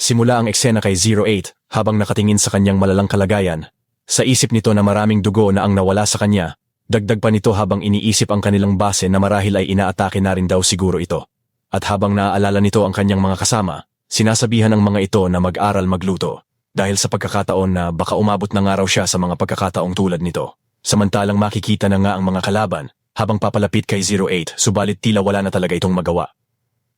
Simula ang eksena kay 08 habang nakatingin sa kanyang malalang kalagayan. Sa isip nito na maraming dugo na ang nawala sa kanya, dagdag pa nito habang iniisip ang kanilang base na marahil ay inaatake na rin daw siguro ito. At habang naaalala nito ang kanyang mga kasama, sinasabihan ng mga ito na mag-aral magluto dahil sa pagkakataon na baka umabot na nga raw siya sa mga pagkakataong tulad nito. Samantalang makikita na nga ang mga kalaban habang papalapit kay 08 subalit tila wala na talaga itong magawa.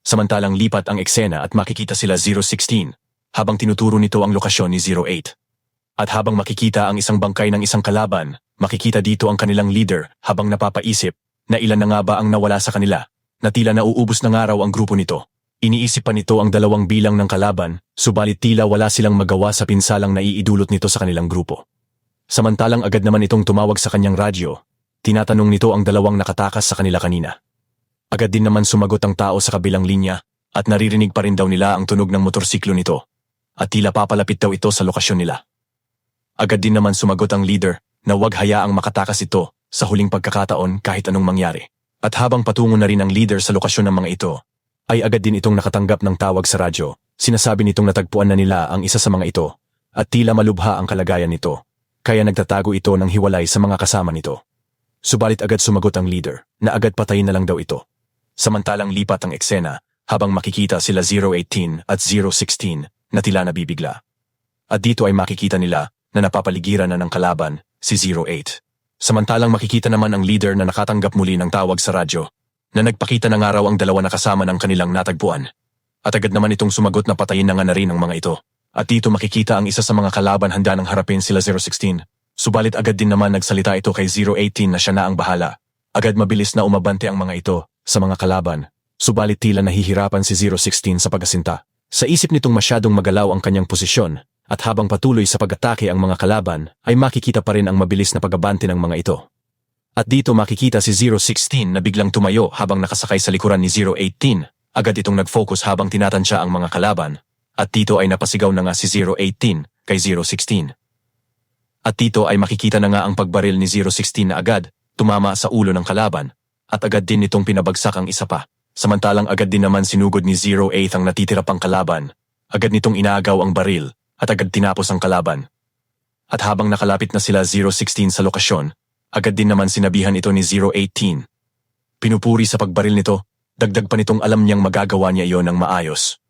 Samantalang lipat ang eksena at makikita sila 016 habang tinuturo nito ang lokasyon ni 08. At habang makikita ang isang bangkay ng isang kalaban, makikita dito ang kanilang leader habang napapaisip na ilan na nga ba ang nawala sa kanila, na tila nauubos na nga raw ang grupo nito. Iniisip pa nito ang 2 bilang ng kalaban, subalit tila wala silang magawa sa pinsalang naiidulot nito sa kanilang grupo. Samantalang agad naman itong tumawag sa kanyang radyo, tinatanong nito ang 2 nakatakas sa kanila kanina. Agad din naman sumagot ang tao sa kabilang linya at naririnig pa rin daw nila ang tunog ng motorsiklo nito at tila papalapit daw ito sa lokasyon nila. Agad din naman sumagot ang leader na huwag hayaang makatakas ito sa huling pagkakataon kahit anong mangyari. At habang patungo na rin ang leader sa lokasyon ng mga ito, ay agad din itong nakatanggap ng tawag sa radyo. Sinasabi nitong natagpuan na nila ang isa sa mga ito at tila malubha ang kalagayan nito, kaya nagtatago ito ng hiwalay sa mga kasama nito. Subalit agad sumagot ang leader na agad patayin na lang daw ito. Samantalang lipat ang eksena habang makikita sila 018 at 016 na tila nabibigla. At dito ay makikita nila na napapaligiran na ng kalaban si 08. Samantalang makikita naman ang leader na nakatanggap muli ng tawag sa radyo na nagpakita na nga raw ang 2 na kasama ng kanilang natagpuan. At agad naman itong sumagot na patayin na nga na rin ang mga ito. At dito makikita ang isa sa mga kalaban handa ng harapin sila 016. Subalit agad din naman nagsalita ito kay 018 na siya na ang bahala. Agad mabilis na umabante ang mga ito sa mga kalaban, subalit tila nahihirapan si 016 sa pag-asinta. Sa isip nitong masyadong magalaw ang kanyang posisyon, at habang patuloy sa pag-atake ang mga kalaban, ay makikita pa rin ang mabilis na pag-abante ng mga ito. At dito makikita si 016 na biglang tumayo habang nakasakay sa likuran ni 018, agad itong nag-focus habang tinatansya ang mga kalaban, at dito ay napasigaw na nga si 018 kay 016. At dito ay makikita na nga ang pagbaril ni 016 na agad tumama sa ulo ng kalaban, at agad din nitong pinabagsak ang isa pa. Samantalang agad din naman sinugod ni 08 ang natitira pang kalaban. Agad nitong inaagaw ang baril at agad tinapos ang kalaban. At habang nakalapit na sila 016 sa lokasyon, agad din naman sinabihan ito ni 018. Pinupuri sa pagbaril nito, dagdag pa nitong alam niyang magagawa niya iyon ng maayos.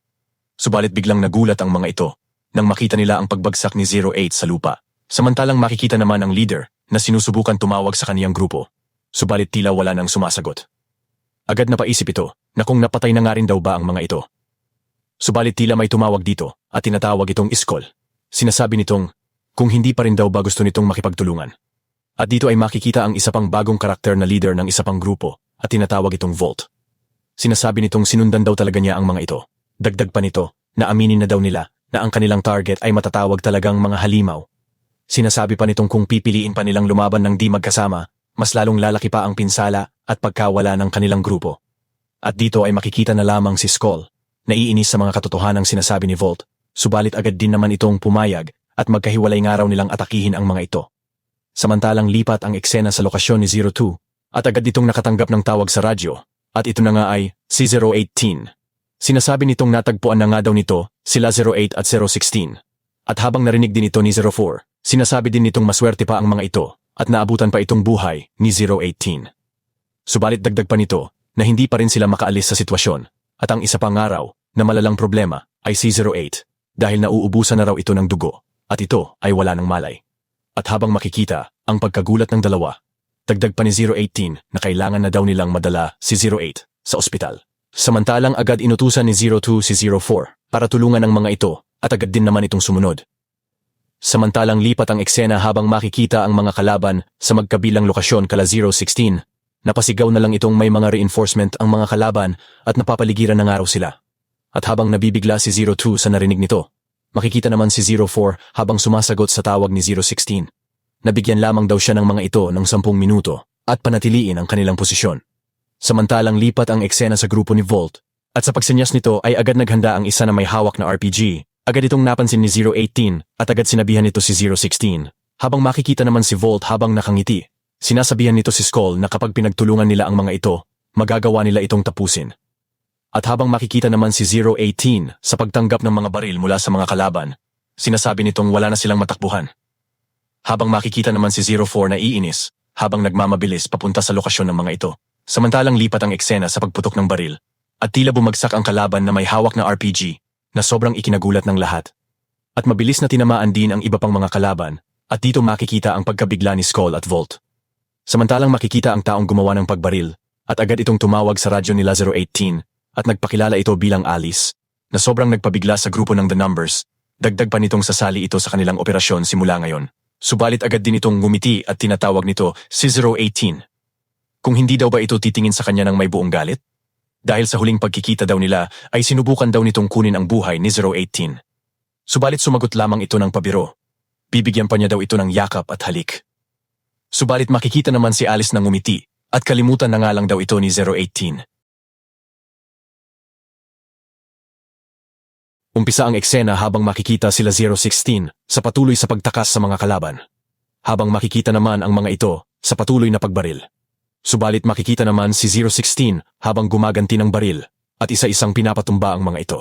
Subalit biglang nagulat ang mga ito nang makita nila ang pagbagsak ni 08 sa lupa. Samantalang makikita naman ang leader na sinusubukan tumawag sa kaniyang grupo. Subalit tila wala nang sumasagot. Agad napaisip ito na kung napatay na nga rin daw ba ang mga ito. Subalit tila may tumawag dito at tinatawag itong Iskol. Sinasabi nitong kung hindi pa rin daw ba gusto nitong makipagtulungan. At dito ay makikita ang isa pang bagong karakter na leader ng isa pang grupo at tinatawag itong Volt. Sinasabi nitong sinundan daw talaga niya ang mga ito. Dagdag pa nito na aminin na daw nila na ang kanilang target ay matatawag talagang mga halimaw. Sinasabi pa nitong kung pipiliin pa nilang lumaban ng di magkasama, mas lalong lalaki pa ang pinsala at pagkawala ng kanilang grupo. At dito ay makikita na lamang si Skull, naiinis sa mga katotohanang sinasabi ni Volt, subalit agad din naman itong pumayag at magkahiwalay nga raw nilang atakihin ang mga ito. Samantalang lipat ang eksena sa lokasyon ni 02 at agad itong nakatanggap ng tawag sa radyo at ito na nga ay si 018. Sinasabi nitong natagpuan na nga daw nito sila 08 at 016. At habang narinig din ito ni 04, sinasabi din nitong maswerte pa ang mga ito at naabutan pa itong buhay ni 018. Subalit dagdag pa nito na hindi pa rin sila makaalis sa sitwasyon at ang isa pang araw na malalang problema ay si 08 dahil nauubusan na raw ito ng dugo at ito ay wala ng malay. At habang makikita ang pagkagulat ng dalawa, dagdag pa ni 018 na kailangan na daw nilang madala si 08 sa ospital. Samantalang agad inutusan ni 02 si 04 para tulungan ang mga ito at agad din naman itong sumunod. Samantalang lipat ang eksena habang makikita ang mga kalaban sa magkabilang lokasyon kala 016. Napasigaw na lang itong may mga reinforcement ang mga kalaban at napapaligiran na nga raw sila. At habang nabibigla si 02 sa narinig nito, makikita naman si 04 habang sumasagot sa tawag ni 016. Nabigyan lamang daw siya ng mga ito ng 10 minuto at panatiliin ang kanilang posisyon. Samantalang lipat ang eksena sa grupo ni Volt at sa pagsenyas nito ay agad naghanda ang isa na may hawak na RPG. Agad itong napansin ni 018 at agad sinabihan nito si 016. Habang makikita naman si Volt habang nakangiti, sinasabihan nito si Skull na kapag pinagtulungan nila ang mga ito, magagawa nila itong tapusin. At habang makikita naman si 018 sa pagtanggap ng mga baril mula sa mga kalaban, sinasabi nitong wala na silang matakbuhan. Habang makikita naman si 04 na iinis, habang nagmamabilis papunta sa lokasyon ng mga ito. Samantalang lipat ang eksena sa pagputok ng baril, at tila bumagsak ang kalaban na may hawak na RPG, na sobrang ikinagulat ng lahat. At mabilis na tinamaan din ang iba pang mga kalaban, at dito makikita ang pagkabigla ni Skull at Volt. Samantalang makikita ang taong gumawa ng pagbaril, at agad itong tumawag sa radyo nila 018, at nagpakilala ito bilang Alice, na sobrang nagpabigla sa grupo ng The Numbers, dagdag pa nitong sasali ito sa kanilang operasyon simula ngayon. Subalit agad din itong ngumiti at tinatawag nito si 018. Kung hindi daw ba ito titingin sa kanya ng may buong galit? Dahil sa huling pagkikita daw nila ay sinubukan daw nitong kunin ang buhay ni 018. Subalit sumagot lamang ito ng pabiro. Bibigyan pa niya daw ito ng yakap at halik. Subalit makikita naman si Alice na ngumiti at kalimutan na nga lang daw ito ni 018. Umpisa ang eksena habang makikita sila 016 sa patuloy sa pagtakas sa mga kalaban. Habang makikita naman ang mga ito sa patuloy na pagbaril. Subalit makikita naman si 016 habang gumaganti ng baril at isa-isang pinapatumba ang mga ito.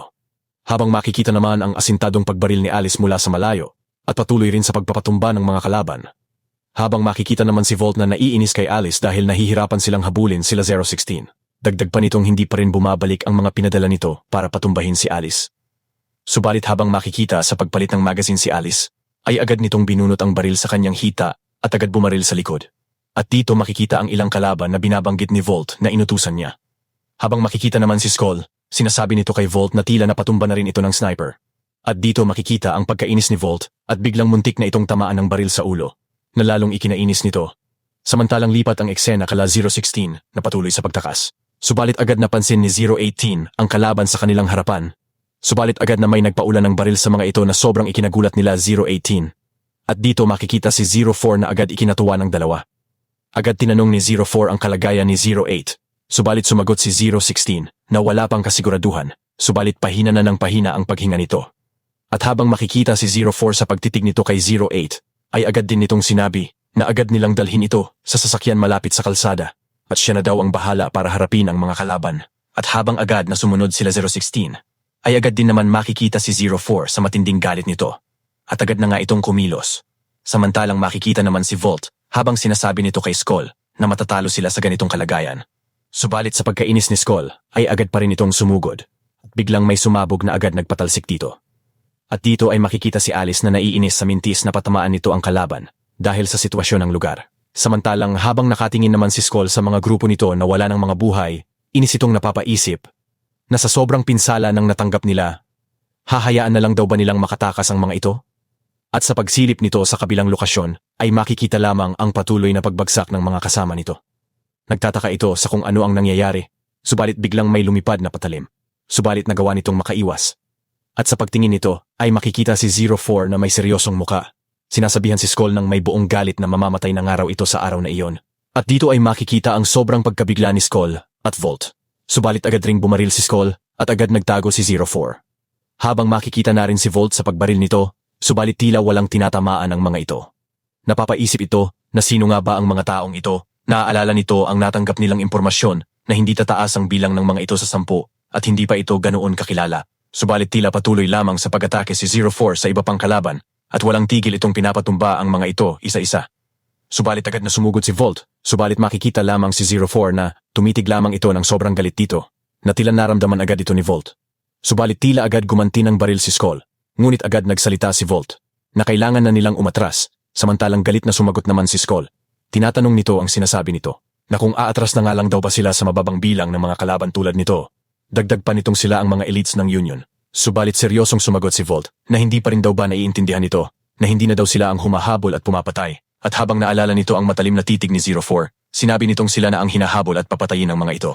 Habang makikita naman ang asintadong pagbaril ni Alice mula sa malayo at patuloy rin sa pagpapatumba ng mga kalaban. Habang makikita naman si Volt na naiinis kay Alice dahil nahihirapan silang habulin sila 016. Dagdag pa nitong hindi pa rin bumabalik ang mga pinadala nito para patumbahin si Alice. Subalit habang makikita sa pagpalit ng magazine si Alice, ay agad nitong binunot ang baril sa kanyang hita at agad bumaril sa likod. At dito makikita ang ilang kalaban na binabanggit ni Volt na inutusan niya. Habang makikita naman si Skull, sinasabi nito kay Volt na tila napatumba na rin ito ng sniper. At dito makikita ang pagkainis ni Volt at biglang muntik na itong tamaan ng baril sa ulo, na lalong ikinainis nito. Samantalang lipat ang eksena kala 016 na patuloy sa pagtakas. Subalit agad napansin ni 018 ang kalaban sa kanilang harapan. Subalit agad na may nagpaulan ng baril sa mga ito na sobrang ikinagulat nila 018. At dito makikita si 04 na agad ikinatuwa ng dalawa. Agad tinanong ni 04 ang kalagayan ni 08. Subalit sumagot si 016 na wala pang kasiguraduhan, subalit pahina na ng pahina ang paghinga nito. At habang makikita si 04 sa pagtitig nito kay 08, ay agad din nitong sinabi na agad nilang dalhin ito sa sasakyan malapit sa kalsada at siya na daw ang bahala para harapin ang mga kalaban. At habang agad na sumunod sila 016, ay agad din naman makikita si 04 sa matinding galit nito. At agad na nga itong kumilos. Samantalang makikita naman si Volt habang sinasabi nito kay Skull na matatalo sila sa ganitong kalagayan. Subalit sa pagkainis ni Skull ay agad pa rin itong sumugod. At biglang may sumabog na agad nagpatalsik dito. At dito ay makikita si Alice na naiinis sa mintis na patamaan nito ang kalaban dahil sa sitwasyon ng lugar. Samantalang habang nakatingin naman si Skull sa mga grupo nito na wala ng mga buhay, inis itong napapaisip na sa sobrang pinsala ng natanggap nila, hahayaan na lang daw ba nilang makatakas ang mga ito? At sa pagsilip nito sa kabilang lokasyon ay makikita lamang ang patuloy na pagbagsak ng mga kasama nito. Nagtataka ito sa kung ano ang nangyayari, subalit biglang may lumipad na patalim. Subalit nagawa nitong makaiwas. At sa pagtingin nito ay makikita si 04 na may seryosong muka. Sinasabihan si Skull ng may buong galit na mamamatay ng araw ito sa araw na iyon. At dito ay makikita ang sobrang pagkabigla ni Skull at Volt. Subalit agad ring bumaril si Skull at agad nagtago si 04. Habang makikita na rin si Volt sa pagbaril nito, subalit tila walang tinatamaan ang mga ito. Napapaisip ito na sino nga ba ang mga taong ito. Naaalala nito ang natanggap nilang impormasyon na hindi tataas ang bilang ng mga ito sa 10 at hindi pa ito ganoon kakilala. Subalit tila patuloy lamang sa pag-atake si 04 sa iba pang kalaban at walang tigil itong pinapatumba ang mga ito isa-isa. Subalit agad na sumugod si Volt, subalit makikita lamang si 04 na tumitig lamang ito ng sobrang galit dito, na tila naramdaman agad ito ni Volt. Subalit tila agad gumanti ng baril si Skull, ngunit agad nagsalita si Volt, na kailangan na nilang umatras, samantalang galit na sumagot naman si Skull. Tinatanong nito ang sinasabi nito, na kung aatras na nga lang daw ba sila sa mababang bilang ng mga kalaban tulad nito, dagdag pa nitong sila ang mga elites ng Union. Subalit seryosong sumagot si Volt, na hindi pa rin daw ba naiintindihan nito, na hindi na daw sila ang humahabol at pumapatay. At habang naalala nito ang matalim na titig ni 04, sinabi nitong sila na ang hinahabol at papatayin ng mga ito.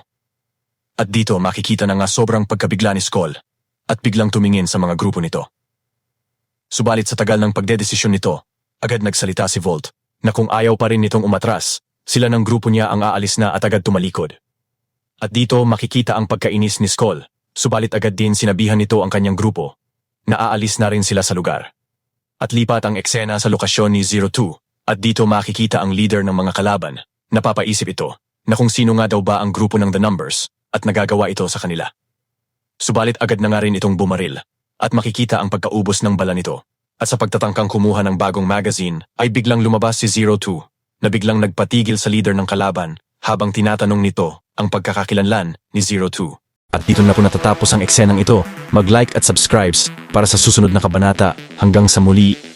At dito makikita na nga sobrang pagkabigla ni Skull at biglang tumingin sa mga grupo nito. Subalit sa tagal ng pagdedesisyon nito, agad nagsalita si Volt na kung ayaw pa rin nitong umatras, sila ng grupo niya ang aalis na at agad tumalikod. At dito makikita ang pagkainis ni Skull, subalit agad din sinabihan nito ang kanyang grupo na aalis na rin sila sa lugar. At lipat ang eksena sa lokasyon ni 02. At dito makikita ang leader ng mga kalaban. Napapaisip ito na kung sino nga daw ba ang grupo ng The Numbers at nagagawa ito sa kanila. Subalit agad na nga rin itong bumaril at makikita ang pagkaubos ng bala nito. At sa pagtatangkang kumuha ng bagong magazine ay biglang lumabas si 02 na biglang nagpatigil sa leader ng kalaban habang tinatanong nito ang pagkakakilanlan ni 02. At dito na po natatapos ang eksenang ito. Mag-like at subscribe para sa susunod na kabanata. Hanggang sa muli.